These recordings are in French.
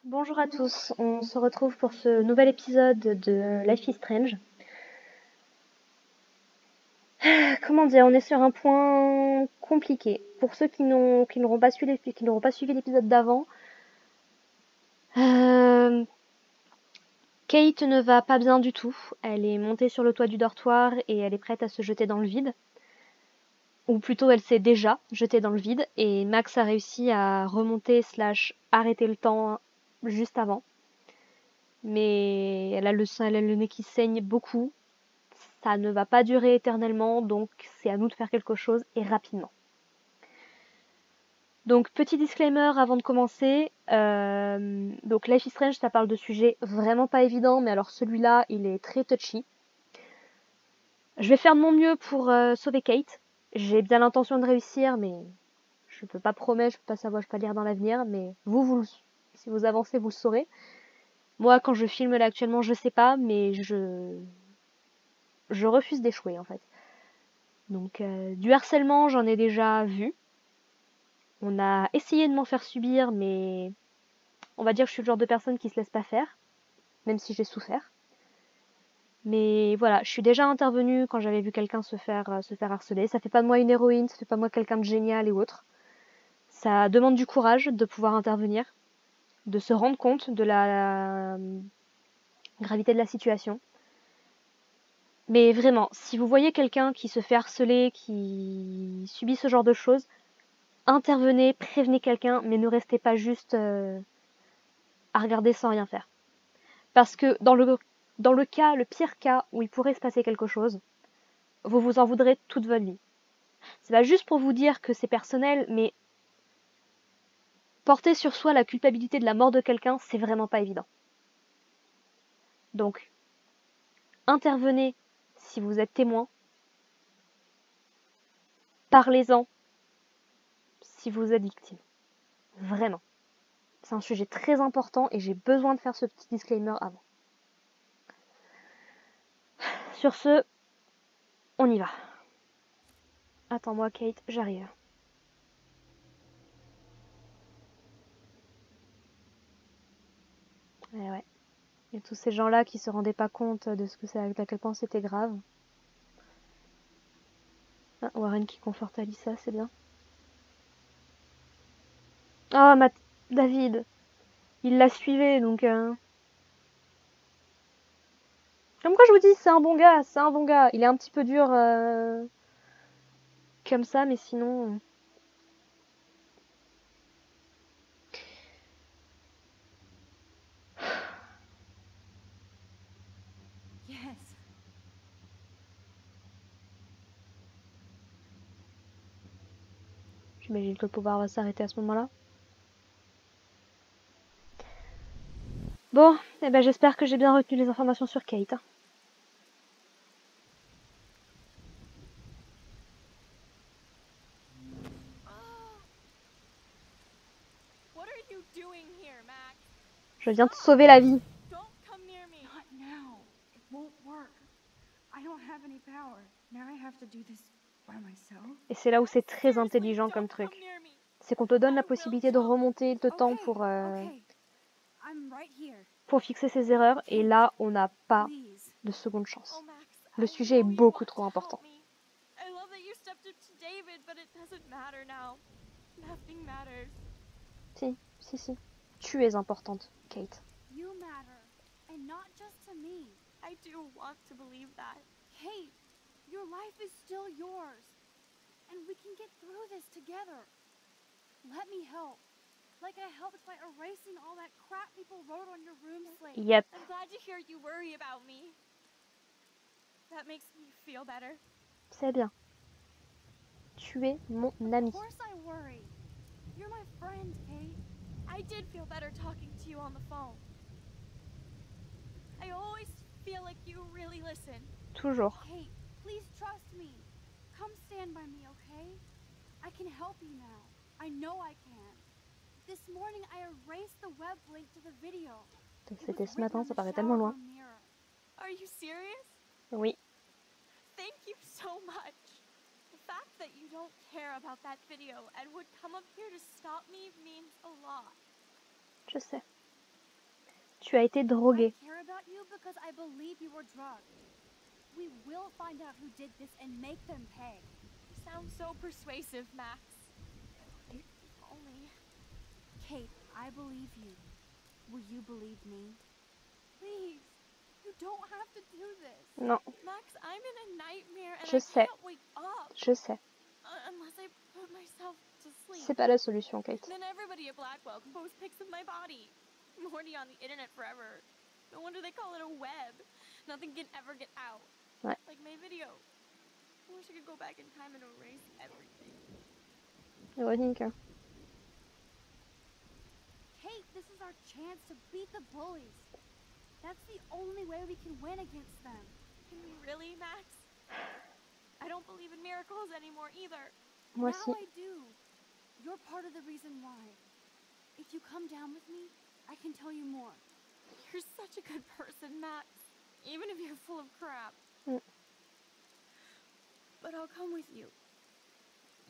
Bonjour à tous, on se retrouve pour ce nouvel épisode de Life is Strange. Comment dire, on est sur un point compliqué. Pour ceux qui n'auront pas suivi l'épisode d'avant, euh, Kate ne va pas bien du tout. Elle est montée sur le toit du dortoir et elle est prête à se jeter dans le vide. Ou plutôt, elle s'est déjà jetée dans le vide et Max a réussi à remonter / arrêter le temps juste avant. Mais elle a le nez qui saigne beaucoup. Ça ne va pas durer éternellement, donc c'est à nous de faire quelque chose et rapidement. Donc petit disclaimer avant de commencer, donc Life is Strange, ça parle de sujets vraiment pas évidents, mais alors celui-là, il est très touchy. Je vais faire de mon mieux pour sauver Kate. J'ai bien l'intention de réussir, mais je peux pas promettre, je peux pas savoir, je peux pas lire dans l'avenir, mais si vous avancez, vous le saurez. Moi, quand je filme là actuellement, je sais pas, mais je refuse d'échouer en fait. Donc du harcèlement, j'en ai déjà vu. On a essayé de m'en faire subir, mais on va dire que je suis le genre de personne qui se laisse pas faire, même si j'ai souffert. Mais voilà, je suis déjà intervenue quand j'avais vu quelqu'un se faire harceler. Ça fait pas de moi une héroïne, ça fait pas de moi quelqu'un de génial et autre. Ça demande du courage de pouvoir intervenir, de se rendre compte de la gravité de la situation. Mais vraiment, si vous voyez quelqu'un qui se fait harceler, qui subit ce genre de choses, intervenez, prévenez quelqu'un, mais ne restez pas juste à regarder sans rien faire. Parce que dans le pire cas où il pourrait se passer quelque chose, vous vous en voudrez toute votre vie. C'est pas juste pour vous dire que c'est personnel, mais porter sur soi la culpabilité de la mort de quelqu'un, c'est vraiment pas évident. Donc, intervenez si vous êtes témoin. Parlez-en si vous êtes victime. Vraiment. C'est un sujet très important et j'ai besoin de faire ce petit disclaimer avant. Sur ce, on y va. Attends-moi, Kate, j'arrive. Eh ouais. Et tous ces gens-là qui se rendaient pas compte de ce que c'est, à quel point c'était grave. Ah, Warren qui conforte Alyssa, c'est bien. Ah, David, il la suivait, donc... Comme quoi je vous dis, c'est un bon gars, c'est un bon gars. Il est un petit peu dur comme ça, mais sinon... Yes. J'imagine que le pouvoir va s'arrêter à ce moment-là. Bon, eh ben j'espère que j'ai bien retenu les informations sur Kate. What are you doing here, Max? Je viens de sauver la vie. Don't come near me. Not now. It won't work. I don't have any power. Now I have to do this by myself. Et c'est là où c'est très intelligent comme truc. C'est qu'on te donne la possibilité de remonter le temps pour fixer ses erreurs, et là, on n'a pas de seconde chance. Le sujet est beaucoup trop important. Si. Tu es importante, Kate. You matter, and not just to me. I do want to believe that. Kate, your life is still yours, and we can get through this together. Let me help. Like I helped by erasing all that crap people wrote on your room slate. Yep. I'm glad to hear you worry about me. That makes me feel better. C'est bien. Tu es mon ami. Of course I worry. You're my friend, Kate. I did feel better talking to you on the phone. I always feel like you really listen. Toujours. Kate, please trust me. Come stand by me, okay? I can help you now. I know I can. This morning I erased the web link to the video. C'était ce matin, ça paraît tellement loin. Are you serious? Oui. Thank you so much. The fact that you don't care about that video and would come up here to stop me means a lot. Je sais. Tu as été drogué. I care about you because I believe you were drugged. We will find out who did this and make them pay. You sound so persuasive, Max. If only. Kate, I believe you. Will you believe me? Please, you don't have to do this. Non, Max, I'm in a nightmare and je I sais, can't wake up je sais. unless I put myself to sleep. C'est pas la solution, Kate. Then everybody at Blackwell can post pics of my body. I'm horny on the internet forever. No wonder they call it a web. Nothing can ever get out. Ouais. Like my video. I wish I could go back in time and erase everything. Ironique, hein. Kate, this is our chance to beat the bullies. That's the only way we can win against them. Can we really, Max? I don't believe in miracles anymore either. Moi Now aussi. I do. You're part of the reason why. If you come down with me, I can tell you more. You're such a good person, Max. Even if you're full of crap. Mm. But I'll come with you.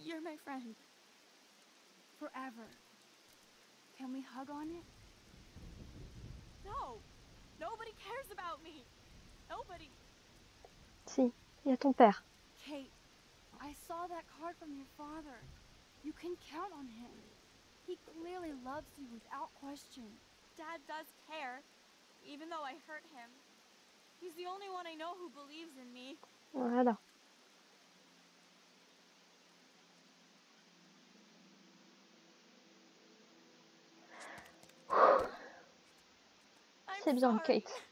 You're my friend. Forever. Can we hug on it? No! Nobody cares about me! Nobody! Si, il y a ton père. Kate, I saw that card from your father. You can count on him. He clearly loves you without question. Dad does care, even though I hurt him. He's the only one I know who believes in me. Voilà. I'm C'est bien, sorry. Kate.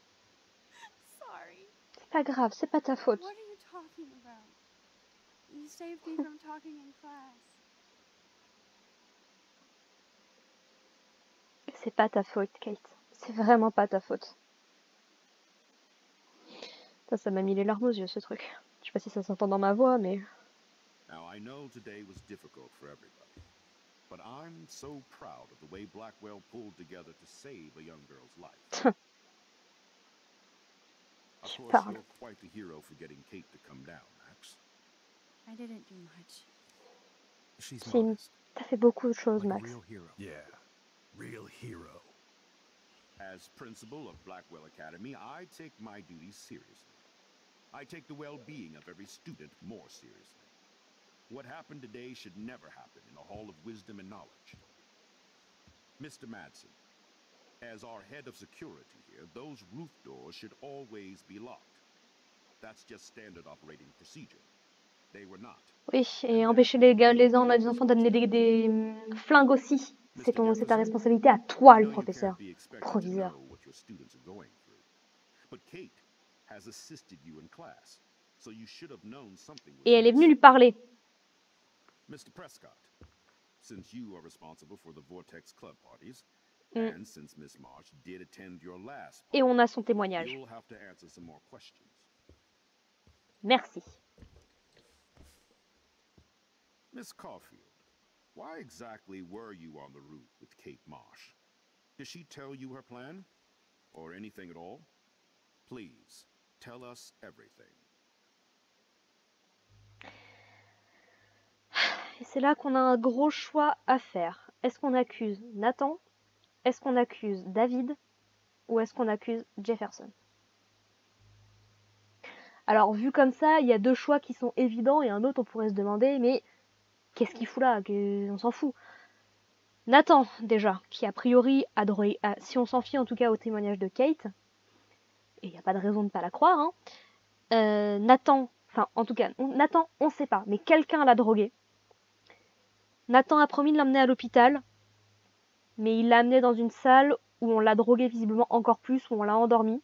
Sorry. C'est pas grave, c'est pas ta faute. What are you talking about? You saved me from talking in class. C'est pas ta faute, Kate. C'est vraiment pas ta faute. Ça m'a mis les larmes aux yeux, ce truc. Je sais pas si ça s'entend dans ma voix, mais... Now, I know today was difficult for everybody, but I'm so proud of the way Blackwell pulled together to save a young girl's life. Of Tu course, parles. you're quite the hero for getting Kate to come down, Max. I didn't do much. She's Si, modest, t'as fait beaucoup de choses, like a Max. real hero. Yeah, real hero. As principal of Blackwell Academy, I take my duties seriously. I take the well-being of every student more seriously. What happened today should never happen in a hall of wisdom and knowledge. Mr. Madsen, as our head of security here, those roof doors should always be locked. That's just standard operating procedure. They were not. Oui, et empêcher les enfants d'amener des flingues aussi. C'est ta responsabilité à toi, le professeur. Proviseur. What your students are going through. But Kate has assisted you in class, so you should have known something was Et elle est venue lui amiss. parler. Mr. Prescott, since you are responsible for the Vortex Club parties, Mm. and since Miss Marsh did attend your last Et on a son témoignage. you'll have to answer some more questions. Merci. Miss Caulfield, why exactly were you on the route with Kate Marsh? Did she tell you her plan? Or anything at all? Please, tell us everything. Et c'est là qu'on a un gros choix à faire. Est-ce qu'on accuse Nathan? Est-ce qu'on accuse David? Ou est-ce qu'on accuse Jefferson? Alors, vu comme ça, il y a deux choix qui sont évidents et un autre, on pourrait se demander, mais qu'est-ce qu'il fout là? On s'en fout. Nathan, déjà, qui a priori a droit, si on s'en fie en tout cas au témoignage de Kate, et il n'y a pas de raison de ne pas la croire, hein, Nathan, enfin, en tout cas, Nathan, on ne sait pas, mais quelqu'un l'a drogué. Nathan a promis de l'emmener à l'hôpital, mais il l'a amené dans une salle où on l'a drogué visiblement encore plus, où on l'a endormi.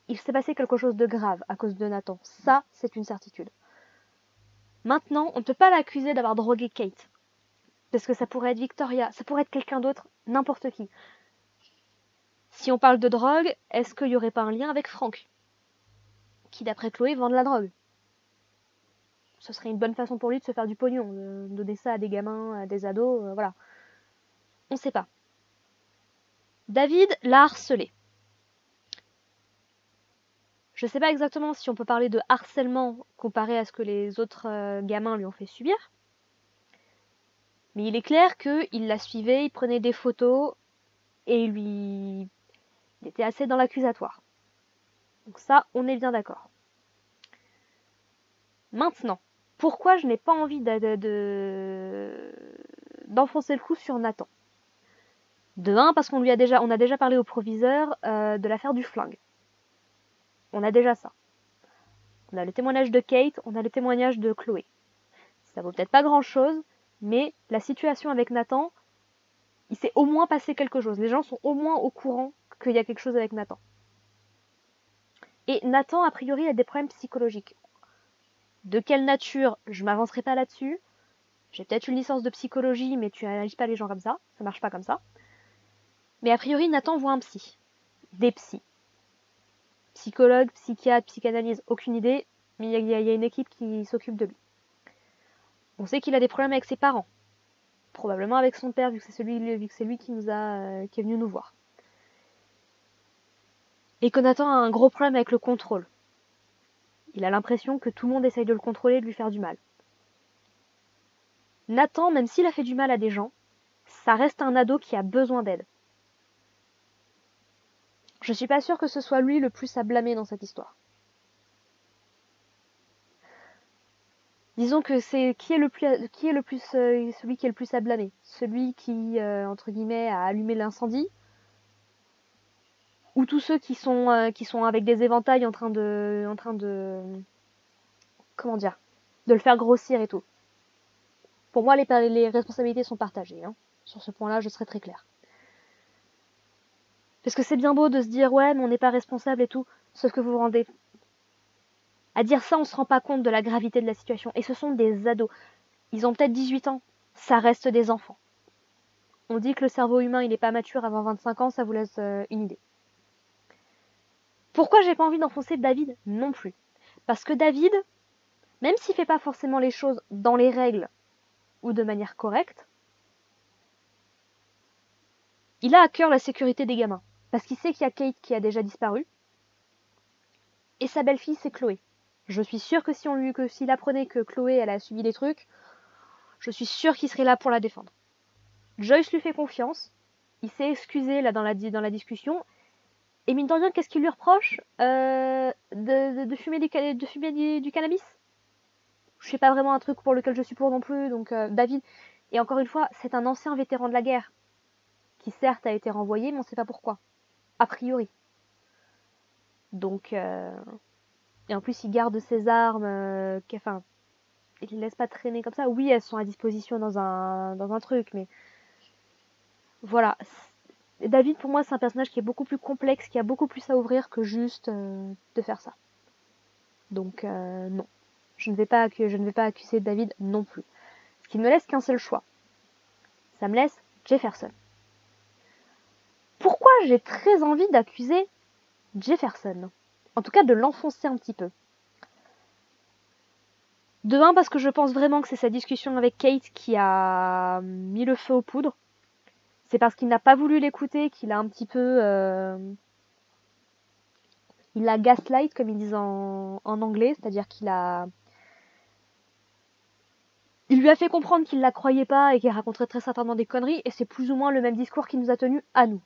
Il s'est passé quelque chose de grave à cause de Nathan. Ça, c'est une certitude. Maintenant, on ne peut pas l'accuser d'avoir drogué Kate. Parce que ça pourrait être Victoria, ça pourrait être quelqu'un d'autre, n'importe qui. Si on parle de drogue, est-ce qu'il n'y aurait pas un lien avec Frank, qui d'après Chloé vend de la drogue? Ce serait une bonne façon pour lui de se faire du pognon, de donner ça à des gamins, à des ados, voilà. On ne sait pas. David l'a harcelé. Je ne sais pas exactement si on peut parler de harcèlement comparé à ce que les autres gamins lui ont fait subir. Mais il est clair qu'il la suivait, il prenait des photos. et il était assez dans l'accusatoire. Donc ça, on est bien d'accord. Maintenant, pourquoi je n'ai pas envie d'enfoncer le clou sur Nathan? De un, parce on a déjà parlé au proviseur de l'affaire du flingue. On a déjà ça. On a le témoignage de Kate, on a le témoignage de Chloé. Ça vaut peut-être pas grand-chose, mais la situation avec Nathan, il s'est au moins passé quelque chose. Les gens sont au moins au courant qu'il y a quelque chose avec Nathan. Et Nathan, a priori, a des problèmes psychologiques. De quelle nature? Je m'avancerai pas là-dessus. J'ai peut-être une licence de psychologie, mais tu n'analyses pas les gens comme ça. Ça marche pas comme ça. Mais a priori, Nathan voit un psy. Des psys. Psychologue, psychiatre, psychanalyse, aucune idée, mais il y a une équipe qui s'occupe de lui. On sait qu'il a des problèmes avec ses parents. Probablement avec son père, vu que c'est lui qui est venu nous voir. Et que Nathan a un gros problème avec le contrôle. Il a l'impression que tout le monde essaye de le contrôler et de lui faire du mal. Nathan, même s'il a fait du mal à des gens, ça reste un ado qui a besoin d'aide. Je suis pas sûre que ce soit lui le plus à blâmer dans cette histoire. Disons que c'est celui qui est le plus à blâmer, celui qui entre guillemets a allumé l'incendie, ou tous ceux qui sont avec des éventails en train de comment dire, de le faire grossir et tout. Pour moi, les responsabilités sont partagées. Hein. Sur ce point-là, je serai très claire. Parce que c'est bien beau de se dire ouais, mais on n'est pas responsable et tout, sauf que vous vous rendez à dire ça, on se rend pas compte de la gravité de la situation. Et ce sont des ados. Ils ont peut-être 18 ans. Ça reste des enfants. On dit que le cerveau humain, il n'est pas mature avant 25 ans, ça vous laisse une idée. Pourquoi j'ai pas envie d'enfoncer David non plus? Parce que David, même s'il fait pas forcément les choses dans les règles ou de manière correcte, il a à cœur la sécurité des gamins. Parce qu'il sait qu'il y a Kate qui a déjà disparu. Et sa belle-fille, c'est Chloé. Je suis sûre que s'il apprenait que Chloé, elle a subi des trucs, je suis sûre qu'il serait là pour la défendre. Joyce lui fait confiance. Il s'est excusé là dans la discussion. Et mine de rien, qu'est-ce qu'il lui reproche de fumer du cannabis. Je sais pas vraiment un truc pour lequel je suis pour non plus. Donc David, et encore une fois, c'est un ancien vétéran de la guerre. Qui certes a été renvoyé, mais on ne sait pas pourquoi. A priori. Donc, et en plus, il garde ses armes, enfin, il les laisse pas traîner comme ça. Oui, elles sont à disposition dans un truc, mais voilà. David, pour moi, c'est un personnage qui est beaucoup plus complexe, qui a beaucoup plus à ouvrir que juste de faire ça. Donc, non. Je ne vais pas accuser David non plus. Ce qui ne me laisse qu'un seul choix. Ça me laisse Jefferson. Pourquoi j'ai très envie d'accuser Jefferson? En tout cas, de l'enfoncer un petit peu. De un, parce que je pense vraiment que c'est sa discussion avec Kate qui a mis le feu aux poudres. C'est parce qu'il n'a pas voulu l'écouter qu'il a un petit peu... il a gaslight, comme ils disent en anglais, c'est-à-dire il lui a fait comprendre qu'il la croyait pas et qu'il raconterait très certainement des conneries, et c'est plus ou moins le même discours qu'il nous a tenu à nous.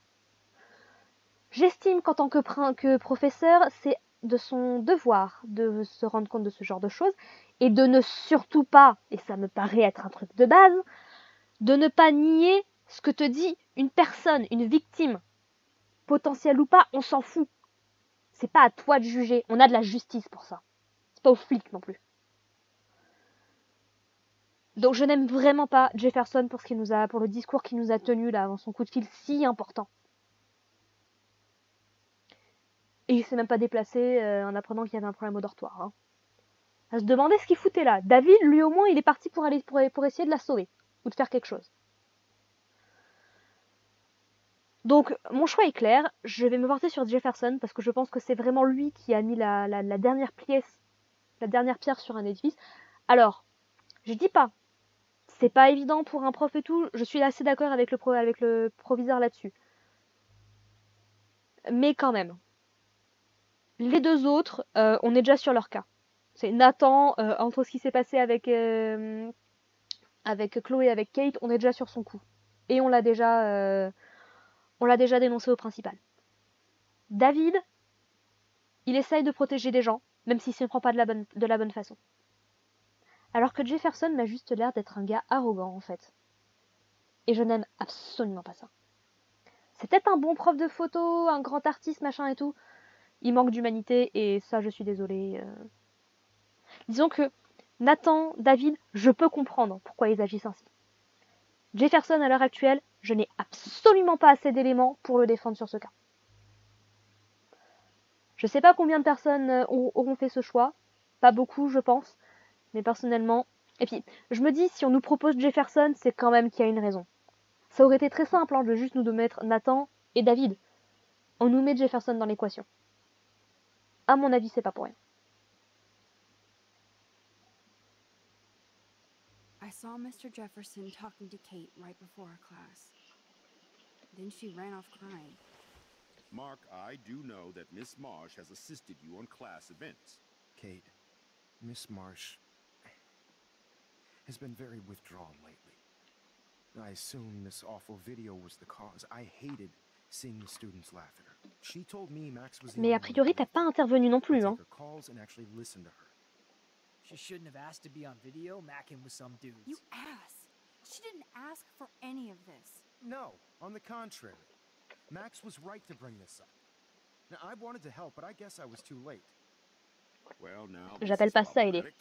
J'estime qu'en tant que professeur, c'est de son devoir de se rendre compte de ce genre de choses, et de ne surtout pas, et ça me paraît être un truc de base, de ne pas nier ce que te dit une personne, une victime, potentielle ou pas, on s'en fout. C'est pas à toi de juger, on a de la justice pour ça. C'est pas aux flics non plus. Donc je n'aime vraiment pas Jefferson pour le discours qu'il nous a tenu là avant son coup de fil si important. Et il s'est même pas déplacé en apprenant qu'il y avait un problème au dortoir. Hein. À se demander ce qu'il foutait là. David, lui au moins, il est parti pour essayer de la sauver ou de faire quelque chose. Donc mon choix est clair, je vais me porter sur Jefferson parce que je pense que c'est vraiment lui qui a mis la dernière pièce, la dernière pierre sur un édifice. Alors, je dis pas, c'est pas évident pour un prof et tout, je suis assez d'accord avec le proviseur là-dessus. Mais quand même, les deux autres, on est déjà sur leur cas. C'est Nathan, entre ce qui s'est passé avec Chloé et avec Kate, on est déjà sur son coup. Et on l'a déjà On l'a déjà dénoncé au principal. David, il essaye de protéger des gens, même s'il ne s'y prend pas de la bonne façon. Alors que Jefferson m'a juste l'air d'être un gars arrogant, en fait. Et je n'aime absolument pas ça. C'est peut-être un bon prof de photo, un grand artiste, machin et tout. Il manque d'humanité, et ça, je suis désolée. Disons que Nathan, David, je peux comprendre pourquoi ils agissent ainsi. Jefferson, à l'heure actuelle, je n'ai absolument pas assez d'éléments pour le défendre sur ce cas. Je sais pas combien de personnes auront fait ce choix. Pas beaucoup, je pense. Mais personnellement... Et puis, je me dis, si on nous propose Jefferson, c'est quand même qu'il y a une raison. Ça aurait été très simple de juste nous mettre Nathan et David. On nous met Jefferson dans l'équation. À mon avis, c'est pas pour rien. I saw Mr. Jefferson talking to Kate right before her class. Then she ran off crying. Mark, I do know that Miss Marsh has assisted you on class events. Kate, Miss Marsh has been very withdrawn lately. I assume this awful video was the cause. I hated seeing the students laugh at her. She told me Max was the Mais a priori, t'as pas intervenu non plus, hein. Take her calls and actually listen to her. She shouldn't have asked to be on video, macking with some dudes. You ass! She didn't ask for any of this. No, on the contrary. Max was right to bring this up. Now, I wanted to help, but I guess I was too late. Well, now J'appelle pas ça aider.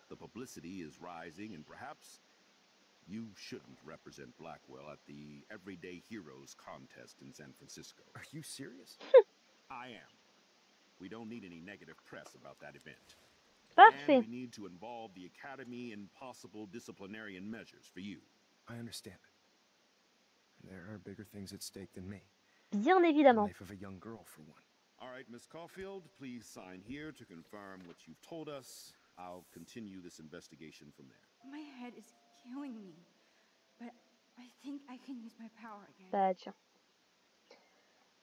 The publicity is rising, and perhaps you shouldn't represent Blackwell at the Everyday Heroes contest in San Francisco. Are you serious? I am. We don't need any negative press about that event. Parfait. And we need to involve the Academy in possible disciplinarian measures for you. I understand. There are bigger things at stake than me. Bien The évidemment. life of a young girl, for one. All right, Miss Caulfield, please sign here to confirm what you've told us. I'll continue this investigation from there. My head is killing me. But I think I can use my power again. Bah tiens.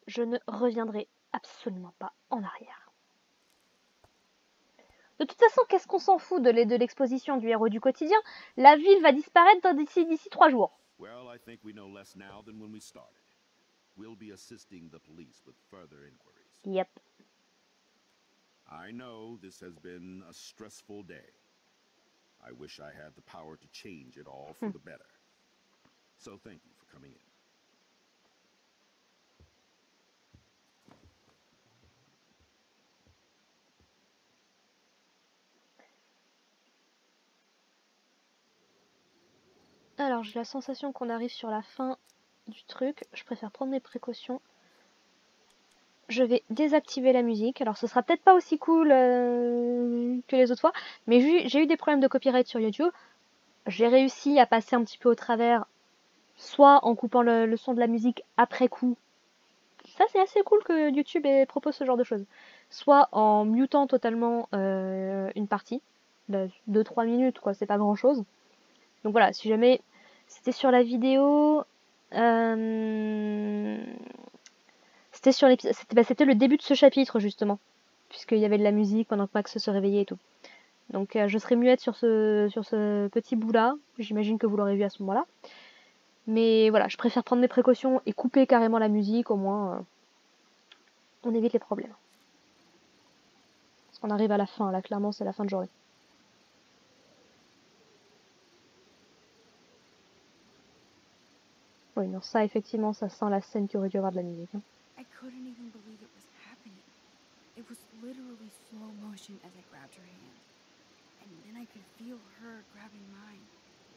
Je ne reviendrai absolument pas en arrière. De toute façon, qu'est-ce qu'on s'en fout de l'exposition du héros du quotidien? La ville va disparaître d'ici 3 jours. Well, I think we know less now than when we started. We'll be assisting the police with further inquiries. Yep. I know this has been a stressful day. I wish I had the power to change it all for the better. So thank you for coming in. Alors, j'ai la sensation qu'on arrive sur la fin du truc. Je préfère prendre mes précautions. Je vais désactiver la musique. Alors, ce sera peut-être pas aussi cool que les autres fois, mais j'ai eu des problèmes de copyright sur YouTube. J'ai réussi à passer un petit peu au travers, soit en coupant le son de la musique après coup. Ça, c'est assez cool que YouTube propose ce genre de choses. Soit en mutant totalement une partie. 2-3 minutes, quoi, c'est pas grand-chose. Donc voilà, si jamais c'était sur la vidéo, c'était sur l'épisode, c'était le début de ce chapitre justement, puisqu'il y avait de la musique pendant que Max se réveillait et tout. Donc je serai muette sur ce petit bout là, j'imagine que vous l'aurez vu à ce moment là. Mais voilà, je préfère prendre mes précautions et couper carrément la musique, au moins on évite les problèmes. Parce qu'on arrive à la fin, là clairement c'est la fin de journée. Oui, non, ça, effectivement, ça sent la scène qui aurait dû avoir de la musique. Hein. I couldn't even believe it was happening. It was literally slow motion as I grabbed her hand. And then I could feel her grabbing mine.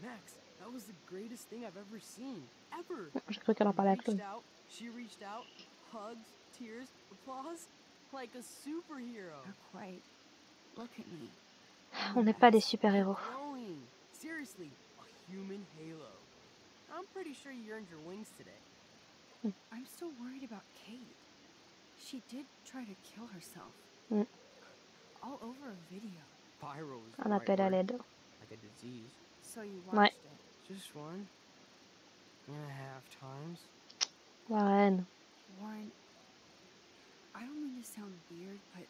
Max, that was the greatest thing I've ever seen. Ever. J'ai cru qu'elle en parlait à Claude. She reached out, hugs, tears, applause. Like a superhero. Not quite. Look at me. On n'est pas des super-héros. Glowing. Seriously, a human halo. I'm pretty sure you earned your wings today. I'm still worried about Kate. She did try to kill herself. All over a video. Viral is Un appel à l'aide. like a disease. So you Ouais. watched it. Just 1.5 times. Warren. Warren, I don't mean to sound weird, but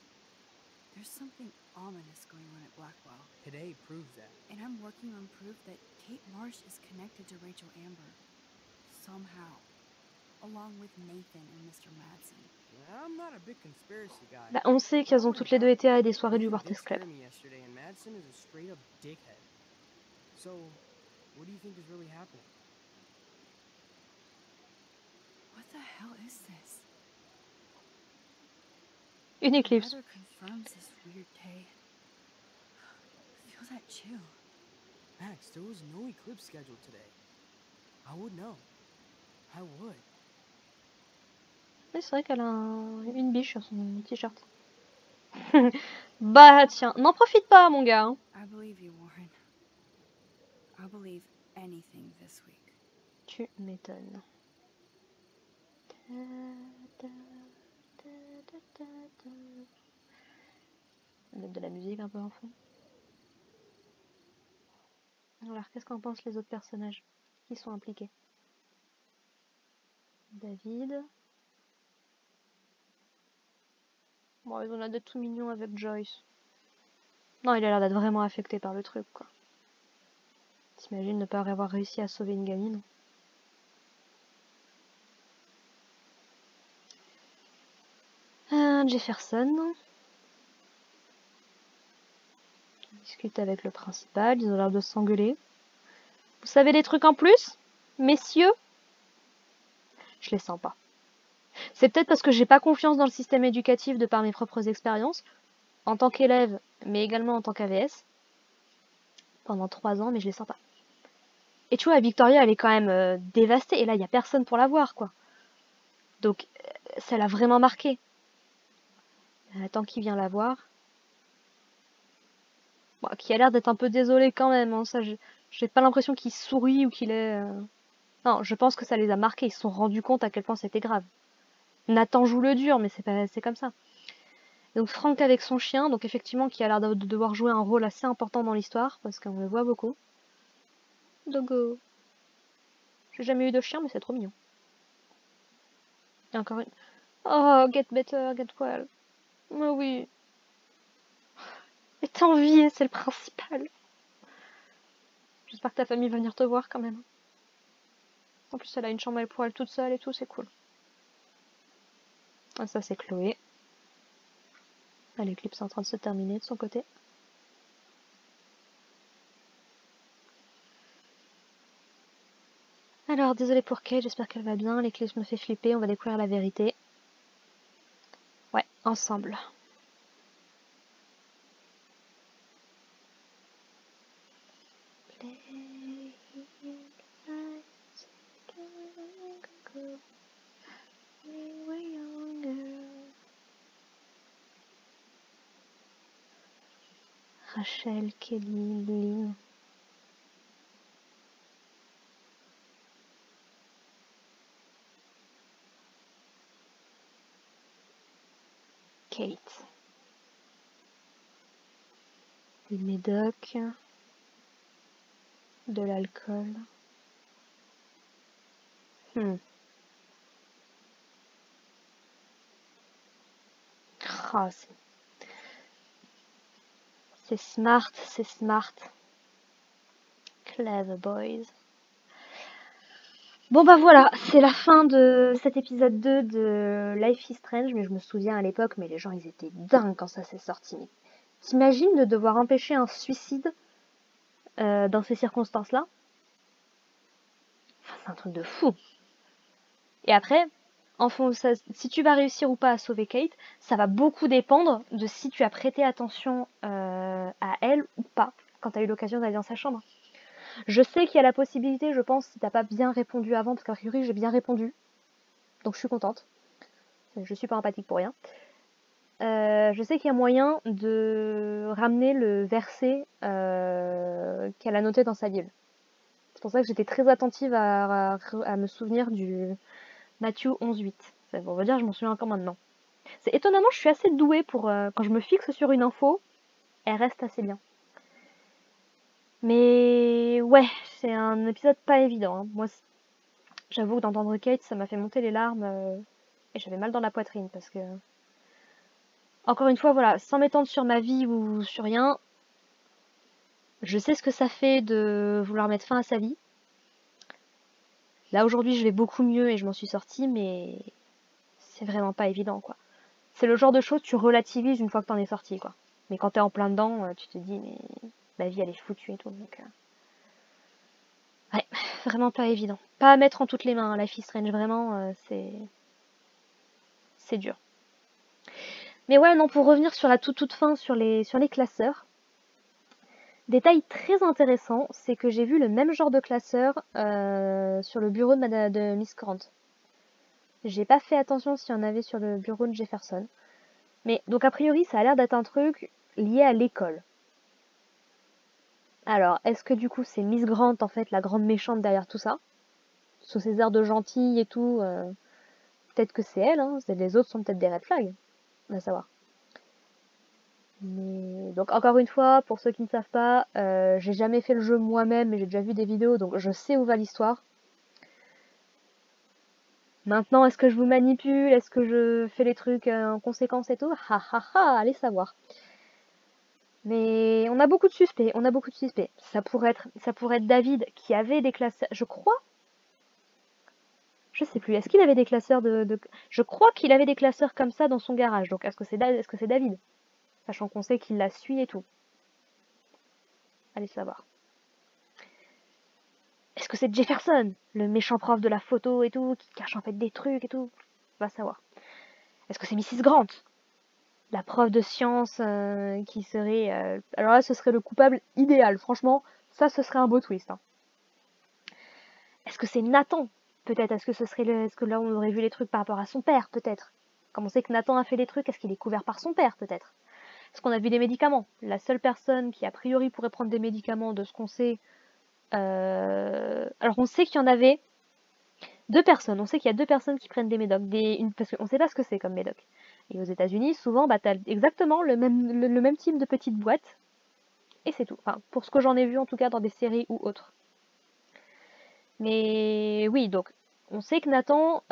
there's something ominous going on at Blackwell. Today proves that. And I'm working on proof that Kate Marsh is connected to Rachel Amber. Somehow. along with Nathan and Mr. Madsen. I'm not a big conspiracy guy. Bah, on sait qu'elles ont toutes les deux été à des soirées du Vortex Club. Nathan did scare me yesterday, and Madsen is a straight up dickhead. So, what do you think is really happening? What the hell is this? Une The éclipse. weather confirms this weird day. Feel that chill. Max, there was no eclipse scheduled today. I would know. I would. Oui, c'est vrai qu'elle a une biche sur son t-shirt. Bah tiens, n'en profite pas mon gars. Hein. I believe you, Warren. I'll believe anything this week. Tu m'étonnes. On va mettre de la musique un peu en fond. Alors, qu'est-ce qu'en pensent les autres personnages qui sont impliqués? David. Bon, ils ont l'air d'être tout mignons avec Joyce. Non, il a l'air d'être vraiment affecté par le truc, quoi. T'imagines ne pas avoir réussi à sauver une gamine? Jefferson. Il discute avec le principal, ils ont l'air de s'engueuler. Vous savez des trucs en plus, messieurs? Je les sens pas. C'est peut-être parce que j'ai pas confiance dans le système éducatif de par mes propres expériences, en tant qu'élève, mais également en tant qu'AVS, pendant 3 ans, mais je les sens pas. Et tu vois, Victoria, elle est quand même dévastée, et là, il y a personne pour la voir, quoi. Donc, ça l'a vraiment marqué. Elle attend qu'il vient la voir. Bon, qui a l'air d'être un peu désolé quand même, hein, ça, j'ai pas l'impression qu'il sourit ou qu'il est... Non, je pense que ça les a marqués, ils se sont rendus compte à quel point c'était grave. Nathan joue le dur, mais c'est comme ça. Donc Frank avec son chien, donc effectivement qui a l'air de devoir jouer un rôle assez important dans l'histoire, parce qu'on le voit beaucoup. Dogo. J'ai jamais eu de chien, mais c'est trop mignon. Et encore une. Oh, get better, get well. Oh oui. Et t'es envié, c'est le principal. J'espère que ta famille va venir te voir quand même. En plus, elle a une chambre à poil toute seule et tout, c'est cool. Ah, ça, c'est Chloé. Ah, l'éclipse est en train de se terminer de son côté. Alors, désolé pour Kate, j'espère qu'elle va bien. L'éclipse me fait flipper, on va découvrir la vérité. Ouais, ensemble. Rachel, Kelly, Lynn. Kate. Des médocs. De l'alcool. Ah, c'est smart, c'est smart. Clever boys. Bon bah voilà, c'est la fin de cet épisode 2 de Life is Strange, mais je me souviens à l'époque, mais les gens ils étaient dingues quand ça s'est sorti. T'imagines de devoir empêcher un suicide dans ces circonstances-là? Enfin, c'est un truc de fou. Et après, si tu vas réussir ou pas à sauver Kate, ça va beaucoup dépendre de si tu as prêté attention à elle ou pas quand tu as eu l'occasion d'aller dans sa chambre. Je sais qu'il y a la possibilité, je pense, si t'as pas bien répondu avant, parce qu'a priori j'ai bien répondu, donc je suis contente. Je suis pas empathique pour rien. Je sais qu'il y a moyen de ramener le verset qu'elle a noté dans sa Bible. C'est pour ça que j'étais très attentive à me souvenir du Matthieu 11.8. On va dire, je m'en souviens encore maintenant. C'est étonnamment, je suis assez douée pour quand je me fixe sur une info, elle reste assez bien. Mais ouais, c'est un épisode pas évident. Hein. Moi, j'avoue que d'entendre Kate, ça m'a fait monter les larmes et j'avais mal dans la poitrine parce que... Encore une fois, voilà, sans m'étendre sur ma vie ou sur rien, je sais ce que ça fait de vouloir mettre fin à sa vie. Là aujourd'hui je vais beaucoup mieux et je m'en suis sortie, mais c'est vraiment pas évident quoi. C'est le genre de choses tu relativises une fois que t'en es sorti quoi. Mais quand t'es en plein dedans, tu te dis mais ma vie elle est foutue et tout. Donc ouais, vraiment pas évident. Pas à mettre en toutes les mains, Life is Strange, vraiment c'est dur. Mais ouais, non, pour revenir sur la toute fin sur les classeurs, détail très intéressant, c'est que j'ai vu le même genre de classeur sur le bureau de Miss Grant. J'ai pas fait attention s'il y en avait sur le bureau de Jefferson. Mais donc a priori, ça a l'air d'être un truc lié à l'école. Alors, est-ce que du coup c'est Miss Grant en fait la grande méchante derrière tout ça? Sous ses airs de gentille et tout, peut-être que c'est elle, hein, les autres sont peut-être des red flags, on va savoir. Mais donc encore une fois, pour ceux qui ne savent pas, j'ai jamais fait le jeu moi-même, mais j'ai déjà vu des vidéos, donc je sais où va l'histoire. Maintenant, est-ce que je vous manipule? Est-ce que je fais les trucs en conséquence et tout? Ha ha ha, allez savoir. Mais on a beaucoup de suspects, on a beaucoup de suspects. Ça pourrait être David qui avait des classeurs, je crois. Je sais plus, est-ce qu'il avait des classeurs Je crois qu'il avait des classeurs comme ça dans son garage, donc est-ce que c'est David? Sachant qu'on sait qu'il la suit et tout. Allez savoir. Est-ce que c'est Jefferson, le méchant prof de la photo et tout, qui cache en fait des trucs et tout? Va savoir. Est-ce que c'est Mrs. Grant, la prof de sciences qui serait... Alors là, ce serait le coupable idéal. Franchement, ça, ce serait un beau twist. Hein. Est-ce que c'est Nathan? Peut-être. Est-ce que là, on aurait vu les trucs par rapport à son père? Peut-être. Comme on sait que Nathan a fait les trucs, est-ce qu'il est couvert par son père? Peut-être. Est-ce qu'on a vu des médicaments? La seule personne qui, a priori, pourrait prendre des médicaments, de ce qu'on sait... Alors, on sait qu'il y en avait 2 personnes. On sait qu'il y a 2 personnes qui prennent des médocs. Parce qu'on ne sait pas ce que c'est comme médoc. Et aux États-Unis, souvent, bah, t'as exactement le même type de petite boîte. Et c'est tout. Enfin, pour ce que j'en ai vu, en tout cas, dans des séries ou autres. Mais oui, donc, on sait que Nathan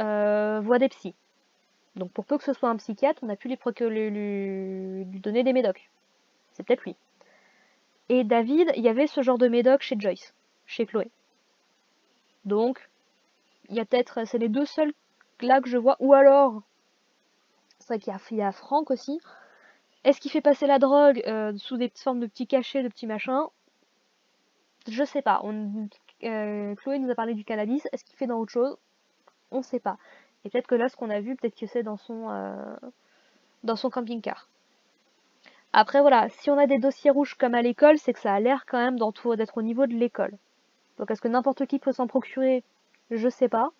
voit des psys. Donc, pour peu que ce soit un psychiatre, on a pu lui donner des médocs. C'est peut-être lui. Et David, il y avait ce genre de médoc chez Joyce, chez Chloé. Donc, il y a peut-être, c'est les 2 seuls là que je vois. Ou alors, c'est vrai qu'il y a Franck aussi. Est-ce qu'il fait passer la drogue sous des formes de petits cachets, de petits machins? Je sais pas. Chloé nous a parlé du cannabis. Est-ce qu'il fait dans autre chose? On ne sait pas. Et peut-être que là, ce qu'on a vu, peut-être que c'est dans son camping-car. Après, voilà, si on a des dossiers rouges comme à l'école, c'est que ça a l'air quand même d'être au niveau de l'école. Donc est-ce que n'importe qui peut s'en procurer? Je sais pas.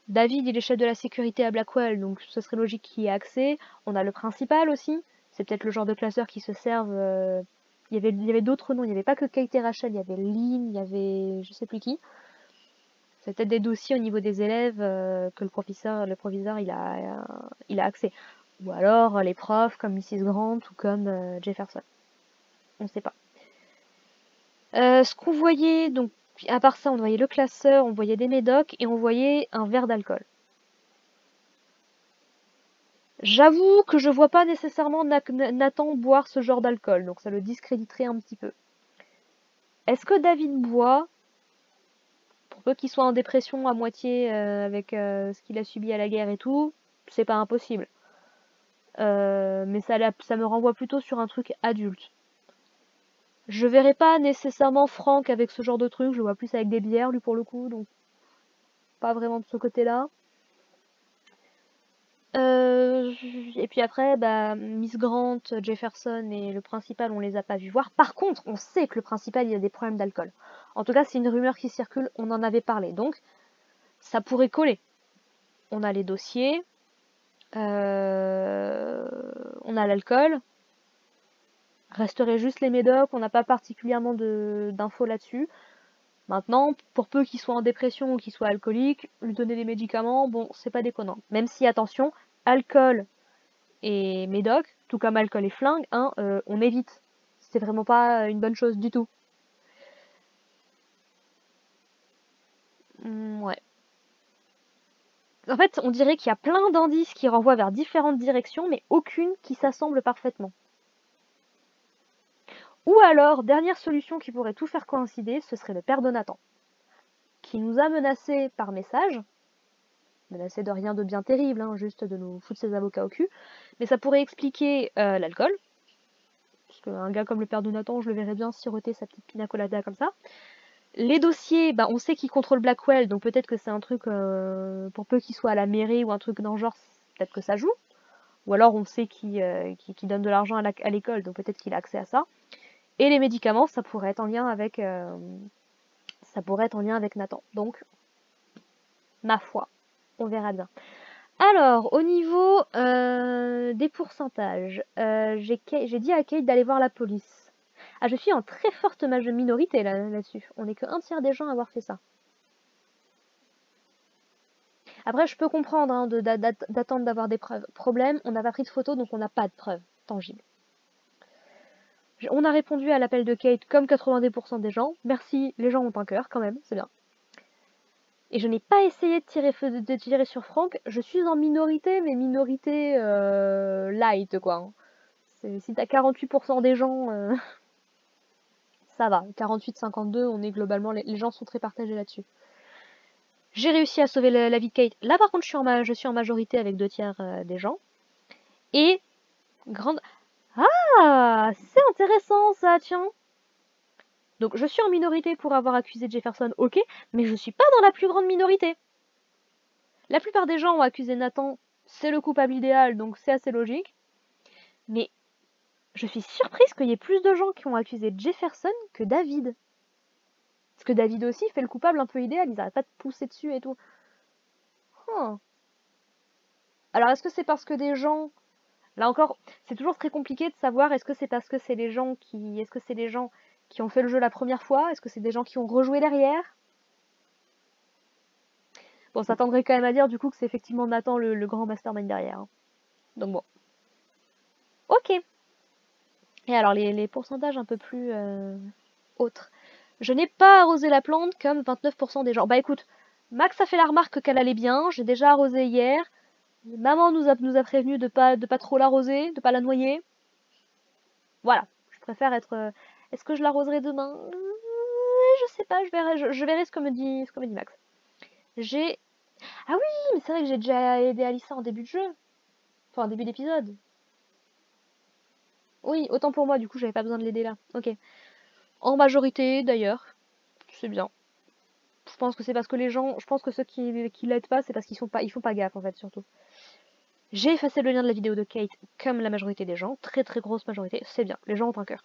David, il est chef de la sécurité à Blackwell, donc ce serait logique qu'il y ait accès. On a le principal aussi. C'est peut-être le genre de classeurs qui se servent. Il y avait d'autres noms. Il n'y avait pas que Kate et Rachel. Il y avait Lynn, il y avait je sais plus qui. C'est peut-être des dossiers au niveau des élèves que le proviseur il a accès. Ou alors les profs comme Mrs. Grant ou comme Jefferson. On ne sait pas. Ce qu'on voyait, donc, à part ça, on voyait le classeur, on voyait des médocs et on voyait un verre d'alcool. J'avoue que je vois pas nécessairement Nathan boire ce genre d'alcool, donc ça le discréditerait un petit peu. Est-ce que David boit? Pour peu qu'il soit en dépression à moitié avec ce qu'il a subi à la guerre et tout, c'est pas impossible. Mais ça me renvoie plutôt sur un truc adulte. Je verrais pas nécessairement Franck avec ce genre de truc, je le vois plus avec des bières lui pour le coup, donc pas vraiment de ce côté-là. Et puis après, bah, Miss Grant, Jefferson et le principal, on les a pas vus voir. Par contre, on sait que le principal, il a des problèmes d'alcool. En tout cas, c'est une rumeur qui circule, on en avait parlé. Donc, ça pourrait coller. On a les dossiers, on a l'alcool. Resterait juste les médocs, on n'a pas particulièrement d'infos là-dessus. Maintenant, pour peu qu'il soit en dépression ou qu'il soit alcoolique, lui donner des médicaments, bon, c'est pas déconnant. Même si, attention, alcool et médoc, tout comme alcool et flingue, hein, on évite. C'est vraiment pas une bonne chose du tout. Ouais. En fait, on dirait qu'il y a plein d'indices qui renvoient vers différentes directions, mais aucune qui s'assemble parfaitement. Ou alors, dernière solution qui pourrait tout faire coïncider, ce serait le père de Nathan. qui nous a menacés par message, menacés de rien de bien terrible, hein, juste de nous foutre ses avocats au cul, mais ça pourrait expliquer l'alcool, parce qu'un gars comme le père de Nathan, je le verrais bien siroter sa petite pina colada comme ça. Les dossiers, bah, on sait qu'il contrôle Blackwell, donc peut-être que c'est un truc, pour peu qu'il soit à la mairie ou un truc dans le genre, peut-être que ça joue. Ou alors on sait qu'il donne de l'argent à l'école, donc peut-être qu'il a accès à ça. Et les médicaments, ça pourrait être en lien avec, Nathan. Donc, ma foi, on verra bien. Alors, au niveau des pourcentages, j'ai dit à Kate d'aller voir la police. Ah, je suis en très forte minorité là-dessus. On n'est que un tiers des gens à avoir fait ça. Après, je peux comprendre hein, d'attendre d'avoir des preuves. Problème, on n'a pas pris de photos, donc on n'a pas de preuves tangibles. On a répondu à l'appel de Kate comme 90% des gens. Merci, les gens ont un cœur quand même, c'est bien. Et je n'ai pas essayé de tirer sur Frank. Je suis en minorité, mais minorité light, quoi. Si t'as 48% des gens, ça va. 48-52, on est globalement... Les gens sont très partagés là-dessus. J'ai réussi à sauver la vie de Kate. Là, par contre, je suis en majorité avec 2 tiers des gens. Et... grande... Ah, c'est intéressant, ça, tiens. Donc, je suis en minorité pour avoir accusé Jefferson, ok, mais je suis pas dans la plus grande minorité. La plupart des gens ont accusé Nathan, c'est le coupable idéal, donc c'est assez logique. Mais je suis surprise qu'il y ait plus de gens qui ont accusé Jefferson que David. Parce que David aussi fait le coupable un peu idéal, ils arrêtent pas de pousser dessus et tout. Oh. Alors est-ce que c'est parce que des gens... Là encore, c'est toujours très compliqué de savoir est-ce que c'est parce que c'est les gens qui... Est-ce que c'est des gens qui ont fait le jeu la première fois? Est-ce que c'est des gens qui ont rejoué derrière? Bon, ça tendrait quand même à dire du coup que c'est effectivement Nathan le grand mastermind derrière. Hein. Donc bon. Ok. Et alors les pourcentages un peu plus autres. Je n'ai pas arrosé la plante comme 29% des gens. Bah écoute, Max a fait la remarque qu'elle allait bien, j'ai déjà arrosé hier. Maman nous a prévenu de pas trop l'arroser, de pas la noyer. Voilà, je préfère être... Est-ce que je l'arroserai demain? Je sais pas, je verrai ce que me dit Max. J'ai... Ah oui, mais c'est vrai que j'ai déjà aidé Alissa en début de jeu. Enfin, en début d'épisode. Oui, autant pour moi, du coup, j'avais pas besoin de l'aider là. Ok. En majorité, d'ailleurs. C'est bien. Je pense que c'est parce que les gens... Je pense que ceux qui l'aident pas, c'est parce qu'ils font pas gaffe, en fait, surtout. J'ai effacé le lien de la vidéo de Kate, comme la majorité des gens. Très très grosse majorité. C'est bien, les gens ont un cœur.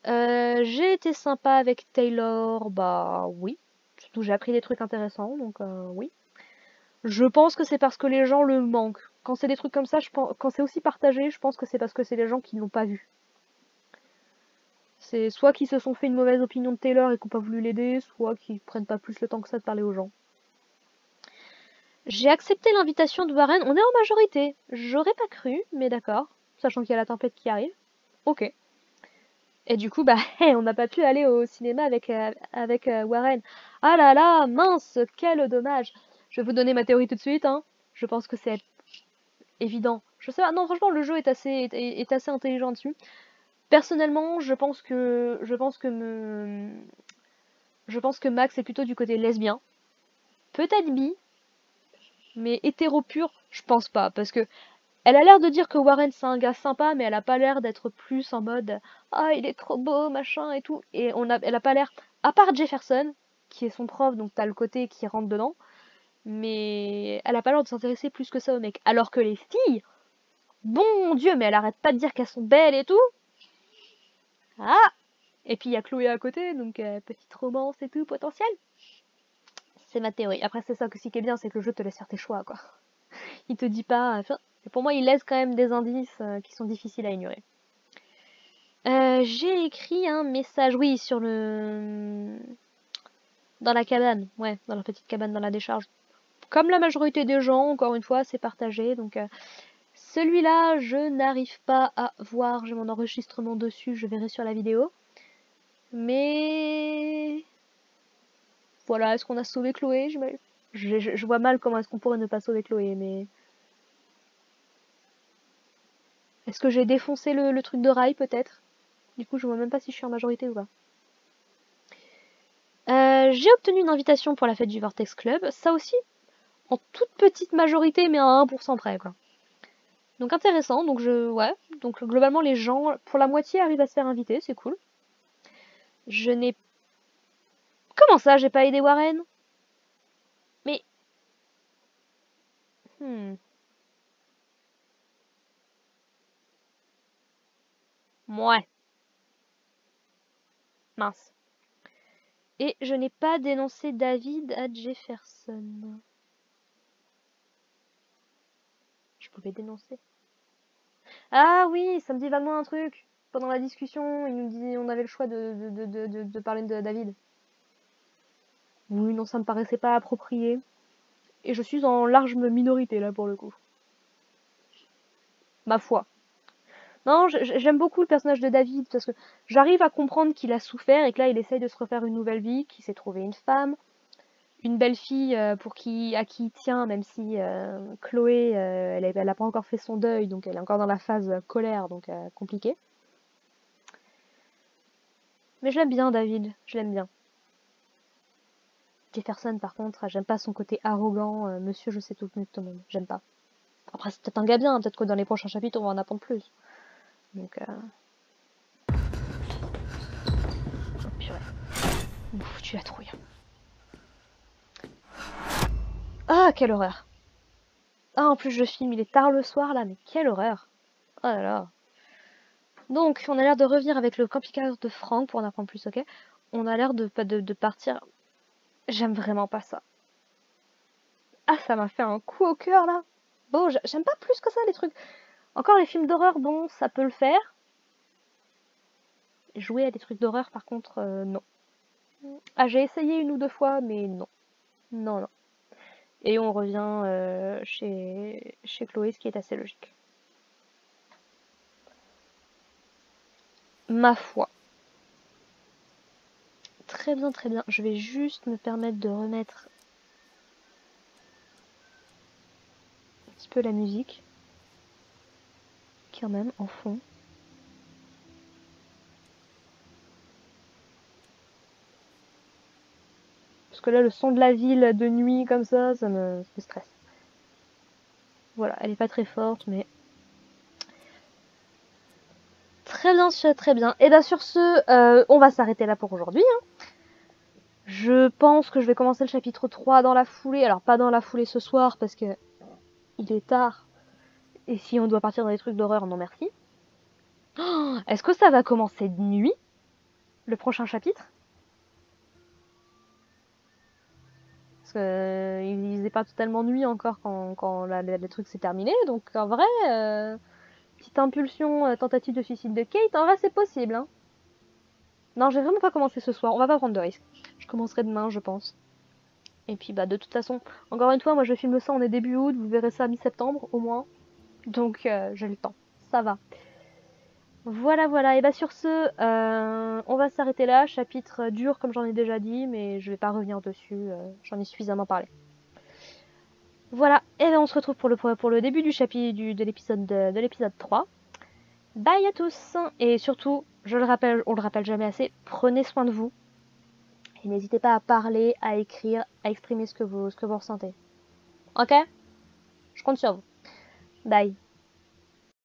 J'ai été sympa avec Taylor, bah oui. Surtout j'ai appris des trucs intéressants, donc oui. Je pense que c'est parce que les gens le manquent. Quand c'est des trucs comme ça, quand c'est aussi partagé, je pense que c'est parce que c'est les gens qui ne l'ont pas vu. C'est soit qui se sont fait une mauvaise opinion de Taylor et qui n'ont pas voulu l'aider, soit qui prennent pas plus le temps que ça de parler aux gens. J'ai accepté l'invitation de Warren, on est en majorité. J'aurais pas cru, mais d'accord. Sachant qu'il y a la tempête qui arrive. Ok. Et du coup, bah, on n'a pas pu aller au cinéma avec Warren. Ah là là, mince, quel dommage. Je vais vous donner ma théorie tout de suite, hein. Je pense que c'est évident. Je sais pas, non, franchement, le jeu est assez intelligent dessus. Personnellement, je pense que Max est plutôt du côté lesbien. Peut-être bi, mais hétéro pur, je pense pas, parce que elle a l'air de dire que Warren c'est un gars sympa, mais elle a pas l'air d'être plus en mode ah il est trop beau machin et tout. Et elle a pas l'air, à part Jefferson qui est son prof, donc t'as le côté qui rentre dedans, mais elle a pas l'air de s'intéresser plus que ça au mec. Alors que les filles, bon Dieu, mais elle arrête pas de dire qu'elles sont belles et tout. Ah. Et puis il y a Chloé à côté, donc petite romance et tout potentiel. C'est ma théorie. Après c'est ça aussi qui est bien, c'est que le jeu te laisse faire tes choix quoi. Il te dit pas. Enfin, pour moi, il laisse quand même des indices qui sont difficiles à ignorer. J'ai écrit un message, oui, sur le... Dans la cabane, ouais, dans la petite cabane dans la décharge. Comme la majorité des gens, encore une fois, c'est partagé. Donc celui-là, je n'arrive pas à voir. J'ai mon enregistrement dessus, je verrai sur la vidéo. Mais... Voilà, est-ce qu'on a sauvé Chloé? Je vois mal comment est-ce qu'on pourrait ne pas sauver Chloé, mais... Est-ce que j'ai défoncé le truc de rail, peut-être? Du coup, je vois même pas si je suis en majorité ou pas. J'ai obtenu une invitation pour la fête du Vortex Club, ça aussi en toute petite majorité, mais à 1% près, quoi. Donc intéressant, donc donc globalement les gens, pour la moitié, arrivent à se faire inviter, c'est cool. Je n'ai... Comment ça, j'ai pas aidé Warren? Mais... Ouais. Mince. Et je n'ai pas dénoncé David à Jefferson. Je pouvais dénoncer. Ah oui, ça me dit vaguement un truc. Pendant la discussion, il nous dit on avait le choix de parler de David. Oui, non, ça me paraissait pas approprié. Et je suis en large minorité là pour le coup. Ma foi. Non, j'aime beaucoup le personnage de David parce que j'arrive à comprendre qu'il a souffert et que là il essaye de se refaire une nouvelle vie, qu'il s'est trouvé une femme, une belle fille à qui il tient, même si Chloé, elle a pas encore fait son deuil, donc elle est encore dans la phase colère, donc compliqué. Mais je l'aime bien, David, je l'aime bien. Jefferson, par contre, j'aime pas son côté arrogant, monsieur, je sais tout mieux que tout le monde, j'aime pas. Après, c'est peut-être un gars bien, peut-être que dans les prochains chapitres, on va en apprendre plus. Donc, oh, purée. Ouf, tu la trouilles. Ah, quelle horreur. Ah, en plus, je filme, il est tard le soir, là, mais quelle horreur. Oh là là. Donc, on a l'air de revenir avec le camping-car de Franck pour en apprendre plus, ok? On a l'air de partir. J'aime vraiment pas ça. Ah, ça m'a fait un coup au cœur, là. Bon, j'aime pas plus que ça, les trucs. Encore les films d'horreur, bon, ça peut le faire. Jouer à des trucs d'horreur, par contre, non. Ah, j'ai essayé une ou deux fois, mais non. Non, non. Et on revient chez Chloé, ce qui est assez logique. Ma foi. Très bien, très bien. Je vais juste me permettre de remettre un petit peu la musique. Quand même, en fond. Parce que là, le son de la ville de nuit, comme ça me stresse. Voilà, elle est pas très forte, mais... Très bien, très bien. Et bien sur ce, on va s'arrêter là pour aujourd'hui. Hein. Je pense que je vais commencer le chapitre 3 dans la foulée. Alors, pas dans la foulée ce soir, parce que il est tard. Et si on doit partir dans des trucs d'horreur, non merci. Oh, est-ce que ça va commencer de nuit, le prochain chapitre? Parce que il faisait pas totalement nuit encore quand le truc s'est terminé. Donc en vrai, petite impulsion, tentative de suicide de Kate, en vrai c'est possible. Hein. Non, j'ai vraiment pas commencé ce soir. On va pas prendre de risques. Je commencerai demain, je pense. Et puis bah de toute façon, encore une fois, moi je filme ça, on est début août, vous verrez ça mi-septembre au moins. Donc j'ai le temps. Ça va. Voilà, voilà. Et bah sur ce, on va s'arrêter là. Chapitre dur comme j'en ai déjà dit, mais je vais pas revenir dessus. J'en ai suffisamment parlé. Voilà. Et ben on se retrouve pour le début du chapitre de l'épisode 3. Bye à tous. Et surtout, je le rappelle, on le rappelle jamais assez, prenez soin de vous. Et n'hésitez pas à parler, à écrire, à exprimer ce que vous ressentez. Ok? Je compte sur vous. Bye.